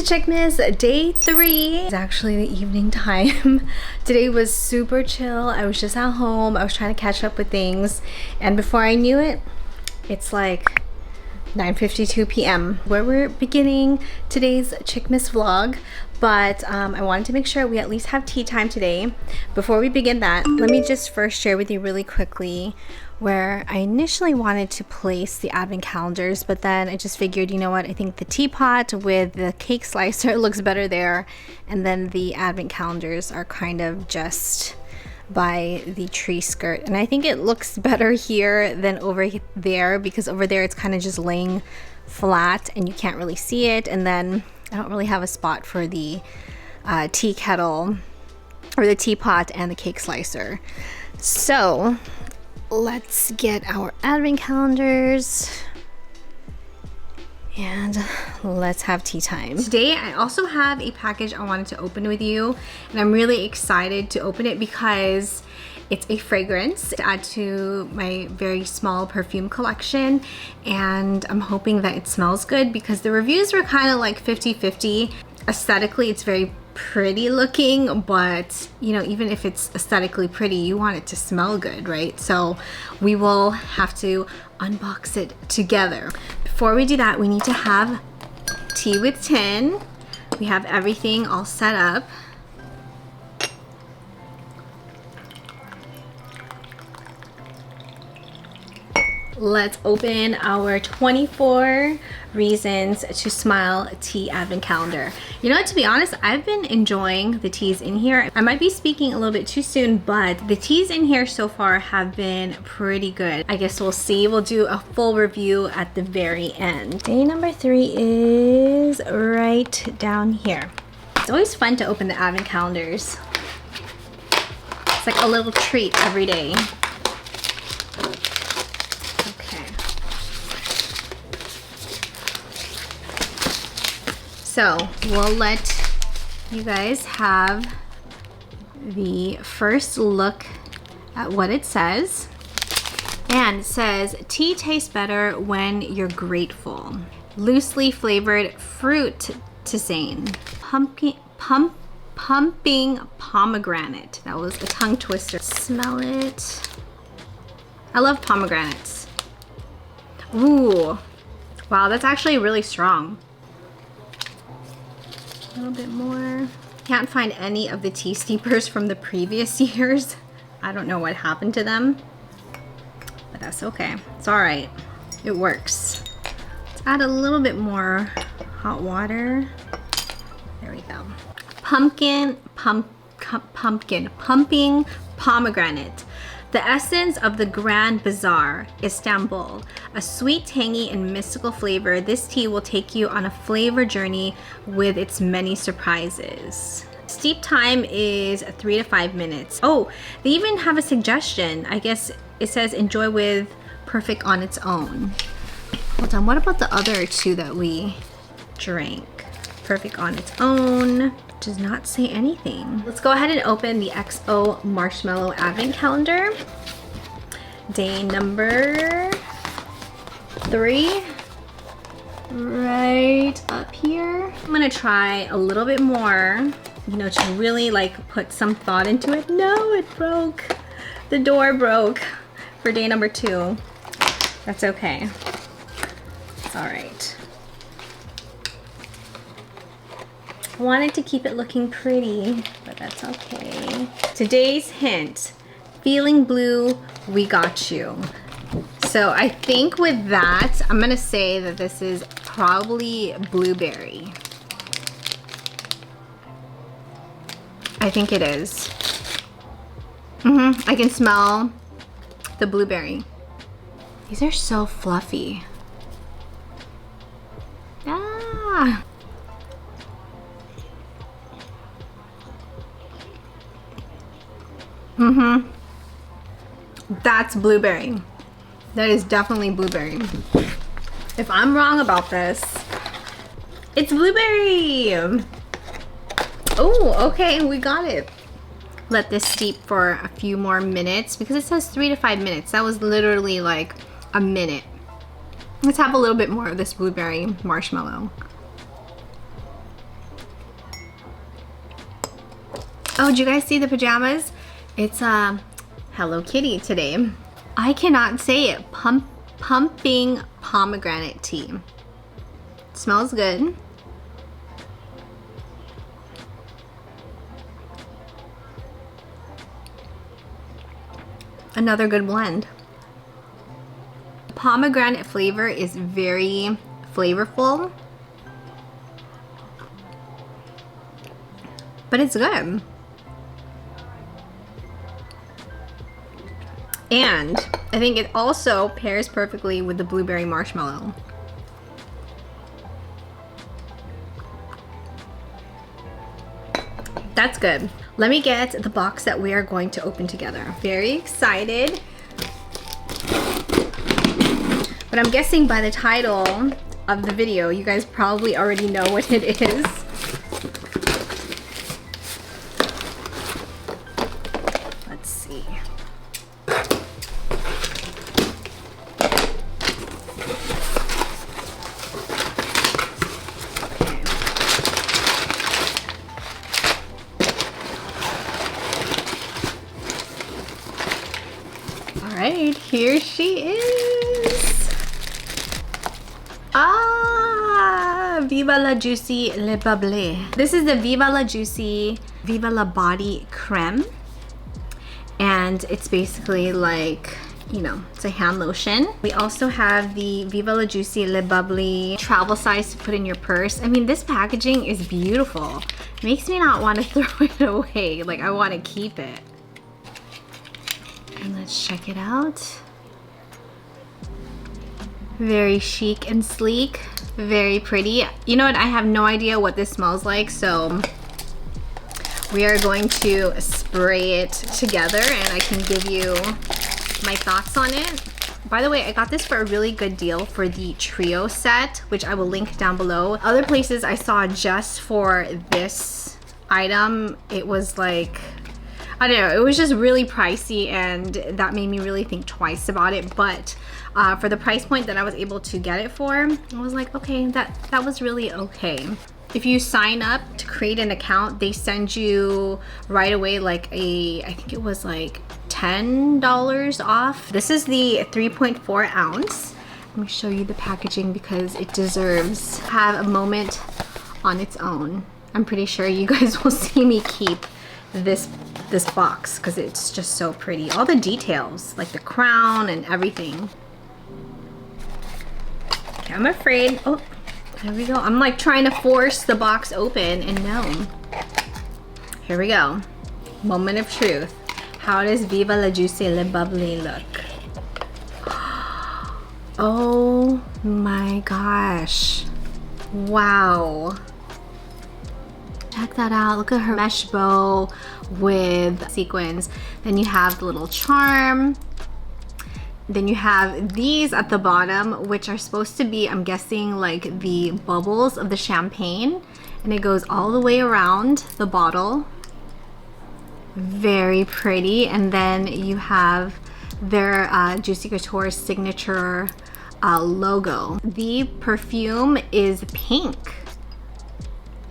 to Chicmas day 3. It's actually the evening time. Today was super chill. I was just at home. I was trying to catch up with things, and before I knew it, it's like 9:52 p.m. where we're beginning today's Chicmas vlog. But I wanted to make sure we at least have tea time today. Before we begin that, let me just first share with you really quickly where I initially wanted to place the advent calendars, but then I just figured, you know what, I think the teapot with the cake slicer looks better there, and then the advent calendars are kind of just by the tree skirt, and I think it looks better here than over there, because over there it's kind of just laying flat and you can't really see it, and then I don't really have a spot for the tea kettle or the teapot and the cake slicer. So let's get our advent calendars and let's have tea time. Today I also have a package I wanted to open with you, and I'm really excited to open it because it's a fragrance to add to my very small perfume collection, and I'm hoping that it smells good because the reviews were kind of like 50-50. Aesthetically it's very pretty looking, but you know, even if it's aesthetically pretty, you want it to smell good, right? So we will have to unbox it together. Before we do that, we need to have tea with tin. We have everything all set up. Let's open our 24 Reasons to Smile tea advent calendar. You know what, to be honest, I've been enjoying the teas in here. I might be speaking a little bit too soon, but the teas in here so far have been pretty good. I guess we'll see. We'll do a full review at the very end. Day number 3 is right down here. It's always fun to open the advent calendars. It's like a little treat every day. So we'll let you guys have the first look at what it says. And it says, tea tastes better when you're grateful. Loosely flavored fruit tisane. Pumping pomegranate. That was a tongue twister. Smell it. I love pomegranates. Ooh, wow, that's actually really strong. A little bit more. Can't find any of the tea steepers from the previous years. I don't know what happened to them, but that's okay. It's all right. It works. Let's add a little bit more hot water. There we go. Pumping pomegranate. The essence of the Grand Bazaar, Istanbul. A sweet, tangy, and mystical flavor, this tea will take you on a flavor journey with its many surprises. Steep time is 3 to 5 minutes. Oh, they even have a suggestion. I guess it says enjoy with perfect on its own. Hold on, what about the other two that we drank? Perfect on its own. Does not say anything. Let's go ahead and open the XO Marshmallow Advent Calendar. Day number 3. Right up here. I'm gonna try a little bit more, you know, to really like put some thought into it. No, it broke. The door broke for day number 2. That's okay. It's all right. I wanted to keep it looking pretty, but that's okay. Today's hint, feeling blue, we got you. So I think with that, I'm gonna say that this is probably blueberry. I think it is. I can smell the blueberry. These are so fluffy. Ah. That's blueberry. That is definitely blueberry. If I'm wrong about this, it's blueberry. Oh, okay, we got it. Let this steep for a few more minutes because it says 3 to 5 minutes. That was literally like a minute. Let's have a little bit more of this blueberry marshmallow. Oh, did you guys see the pajamas? It's Hello Kitty today. I cannot say it. Pumping pomegranate tea. Smells good. Another good blend. Pomegranate flavor is very flavorful, but it's good. And I think it also pairs perfectly with the blueberry marshmallow. That's good. Let me get the box that we are going to open together. Very excited. But I'm guessing by the title of the video, you guys probably already know what it is. Let's see. Alright, here she is. Viva la Juicy Le Bubbly. This is the Viva la Juicy Viva la Body Creme. And it's basically like, you know, it's a hand lotion. We also have the Viva la Juicy Le Bubbly travel size to put in your purse. I mean, this packaging is beautiful. It makes me not want to throw it away. Like, I want to keep it. And let's check it out. Very chic and sleek, very pretty. You know what, I have no idea what this smells like, so we are going to spray it together and I can give you my thoughts on it. By the way, I got this for a really good deal for the trio set, which I will link down below. Other places I saw just for this item, it was like, I don't know, it was just really pricey, and that made me really think twice about it. But for the price point that I was able to get it for, I was like, okay, that was really okay. If you sign up to create an account, they send you right away like I think it was like $10 off. This is the 3.4 ounce. Let me show you the packaging because it deserves to have a moment on its own. I'm pretty sure you guys will see me keep this box because it's just so pretty. All the details, like the crown and everything. Okay, I'm afraid. Oh, there we go. I'm like trying to force the box open, and no. Here we go. Moment of truth. How does Viva la Juicy Le Bubbly look? Oh my gosh. Wow. Check that out. Look at her mesh bow with sequins. Then you have the little charm. Then you have these at the bottom, which are supposed to be, I'm guessing, like the bubbles of the champagne. And it goes all the way around the bottle. Very pretty. And then you have their Juicy Couture signature logo. The perfume is pink.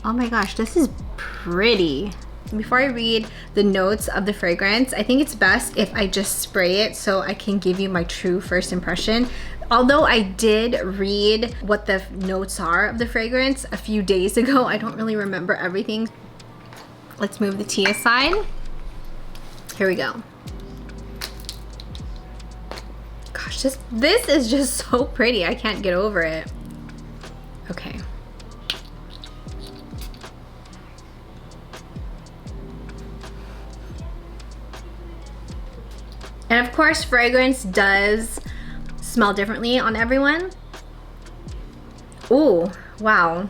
Oh my gosh, this is pretty. Before I read the notes of the fragrance, I think it's best if I just spray it so I can give you my true first impression. Although I did read what the notes are of the fragrance a few days ago, I don't really remember everything. Let's move the tea aside. Here we go. Gosh, this is just so pretty. I can't get over it. Okay. And of course, fragrance does smell differently on everyone. Ooh, wow.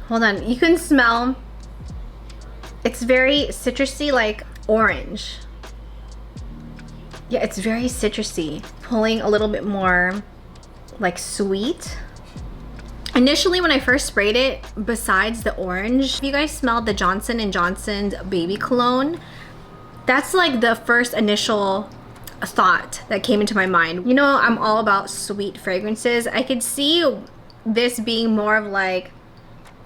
Hold on, you can smell, it's very citrusy, like orange. Yeah, it's very citrusy, pulling a little bit more like sweet. Initially, when I first sprayed it, besides the orange, if you guys smelled the Johnson & Johnson's baby cologne, that's like the first initial thought that came into my mind. You know, I'm all about sweet fragrances. I could see this being more of like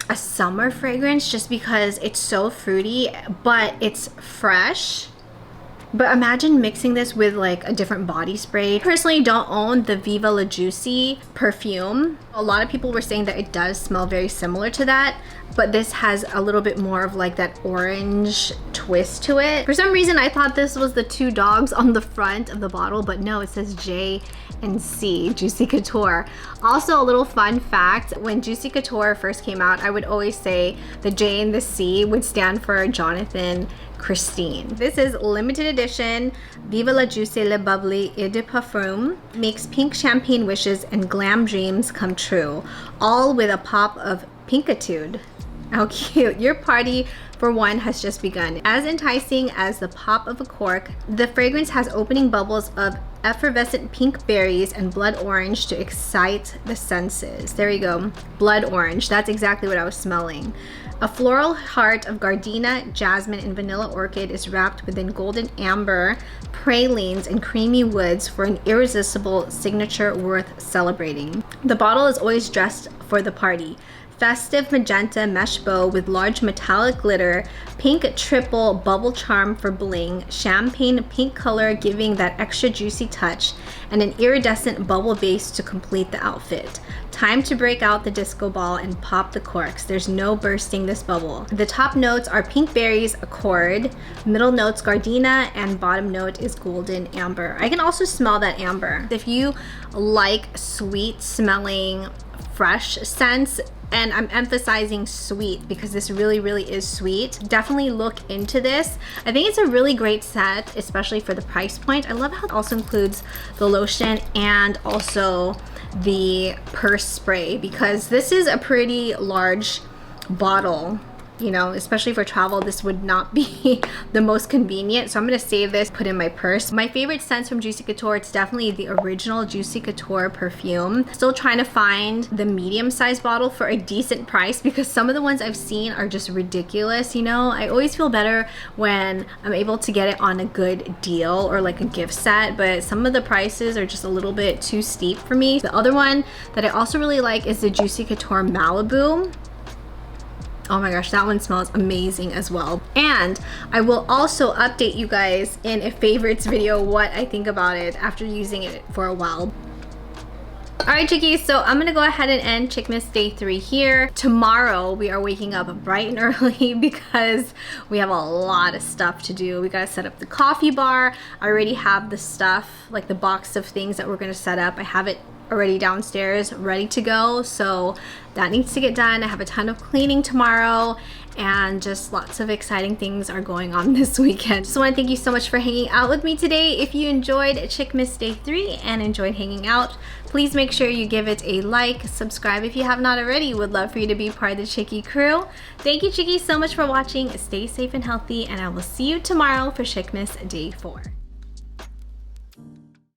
a summer fragrance just because it's so fruity, but it's fresh. But imagine mixing this with like a different body spray. I personally don't own the Viva La Juicy perfume. A lot of people were saying that it does smell very similar to that, but this has a little bit more of like that orange twist to it. For some reason, I thought this was the 2 dogs on the front of the bottle, but no, it says J and C, Juicy Couture. Also, a little fun fact, when Juicy Couture first came out, I would always say the J and the C would stand for Jonathan Christine. This is limited edition Viva La Juicy Le Bubbly Eau de Parfum. Makes pink champagne wishes and glam dreams come true, all with a pop of pinkitude. How cute. Your party for one has just begun. As enticing as the pop of a cork, the fragrance has opening bubbles of effervescent pink berries and blood orange to excite the senses. There you go. Blood orange. That's exactly what I was smelling. A floral heart of gardenia, jasmine, and vanilla orchid is wrapped within golden amber, pralines, and creamy woods for an irresistible signature worth celebrating. The bottle is always dressed for the party. Festive magenta mesh bow with large metallic glitter, pink triple bubble charm for bling, champagne pink color giving that extra juicy touch, and an iridescent bubble base to complete the outfit. Time to break out the disco ball and pop the corks. There's no bursting this bubble. The top notes are pink berries, accord, middle notes gardenia, and bottom note is golden amber. I can also smell that amber. If you like sweet smelling fresh scents, and I'm emphasizing sweet because this really is sweet, definitely look into this. I think it's a really great set, especially for the price point. I love how it also includes the lotion and also the purse spray, because this is a pretty large bottle. You know, especially for travel, this would not be the most convenient. So I'm gonna save this, put in my purse. My favorite scents from Juicy Couture, it's definitely the original Juicy Couture perfume. Still trying to find the medium sized bottle for a decent price because some of the ones I've seen are just ridiculous. You know, I always feel better when I'm able to get it on a good deal or like a gift set, but some of the prices are just a little bit too steep for me. The other one that I also really like is the Juicy Couture Malibu. Oh my gosh, that one smells amazing as well. And I will also update you guys in a favorites video what I think about it after using it for a while. Alright chickies, so I'm gonna go ahead and end Chicmas day 3 here. Tomorrow we are waking up bright and early because we have a lot of stuff to do. We gotta set up the coffee bar. I already have the stuff, like the box of things that we're gonna set up. I have it already downstairs ready to go, so that needs to get done. I have a ton of cleaning tomorrow and just lots of exciting things are going on this weekend. Just want to thank you so much for hanging out with me today. If you enjoyed Chicmas day 3 and enjoyed hanging out, please make sure you give it a like, subscribe if you have not already. Would love for you to be part of the Chickie crew. Thank you chickies so much for watching. Stay safe and healthy, and I will see you tomorrow for Chicmas day 4.